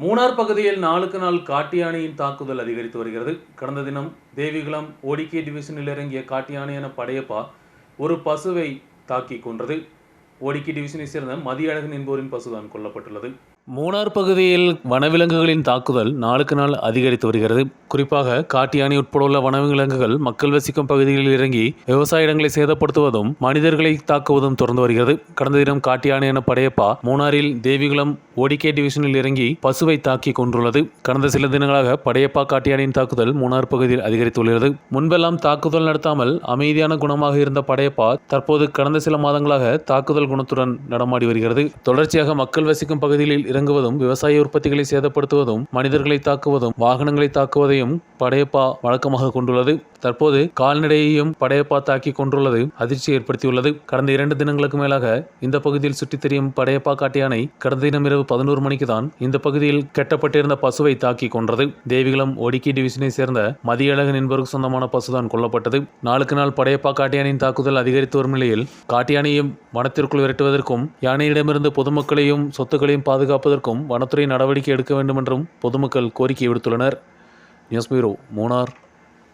மூணார் பகுதியில் நாளுக்கு நாள் காட்டு யானையின் தாக்குதல் அதிகரித்து வருகிறது. கடந்த தினம் தேவிகுளம் ஓடிகே டிவிஷனில் இறங்கிய காட்டு யானையான படையப்பா ஒரு பசுவை தாக்கி கொன்றது. ஓடிகே டிவிஷனை சேர்ந்த மதியழகன் என்பவரின் பசுதான் கொல்லப்பட்டுள்ளது. மூணார் பகுதியில் வனவிலங்குகளின் தாக்குதல் நாளுக்கு நாள் அதிகரித்து வருகிறது. குறிப்பாக காட்டு யானை உட்பட உள்ள வனவிலங்குகள் மக்கள் வசிக்கும் பகுதிகளில் இறங்கி விவசாய இடங்களை சேதப்படுத்துவதும் மனிதர்களை தாக்குவதும் தொடர்ந்து வருகிறது. கடந்த தினம் காட்டு யானை என படையப்பா மூணாரில் தேவிகுளம் ஓடிகே டிவிஷனில் இறங்கி பசுவை தாக்கி கொன்றுள்ளது. கடந்த சில தினங்களாக படையப்பா காட்டு யானையின் தாக்குதல் மூணார் பகுதியில் அதிகரித்துள்ளது. முன்பெல்லாம் தாக்குதல் நடத்தாமல் அமைதியான குணமாக இருந்த படையப்பா தற்போது கடந்த சில மாதங்களாக தாக்குதல் குணத்துடன் நடமாடி வருகிறது. தொடர்ச்சியாக மக்கள் வசிக்கும் பகுதிகளில் இறங்குவதும் விவசாய உற்பத்திகளை சேதப்படுத்துவதும் மனிதர்களை தாக்குவதும் வாகனங்களை தாக்குவதையும் படையப்பா வழக்கமாக கொண்டுள்ளது. தற்போது கால்நடையையும் படையப்பா தாக்கி கொண்டுள்ளது அதிர்ச்சி ஏற்படுத்தியுள்ளது. கடந்த 2 தினங்களுக்கு மேலாக இந்த பகுதியில் சுற்றித் திரியும் படையப்பா காட்டு யானை கடந்த தினம் இரவு 11 மணிக்கு தான் இந்த பகுதியில் கட்டப்பட்டிருந்த பசுவை தாக்கி கொன்றது. தேவிகுளம் ஓடிகே டிவிஷனை சேர்ந்த மதியழகன் என்பவருக்கு சொந்தமான பசுதான் கொல்லப்பட்டது. நாளுக்கு நாள் படையப்பா காட்டு யானையின் தாக்குதல் அதிகரித்து வரும் நிலையில் காட்டு யானையும் வனத்திற்குள் விரட்டுவதற்கும் யானையிடமிருந்து பொதுமக்களையும் சொத்துக்களையும் பாதுகாப்பதற்கும் வனத்துறை நடவடிக்கை எடுக்க வேண்டும் என்றும் பொதுமக்கள் கோரிக்கை விடுத்துள்ளனர். News bureau, Munnar.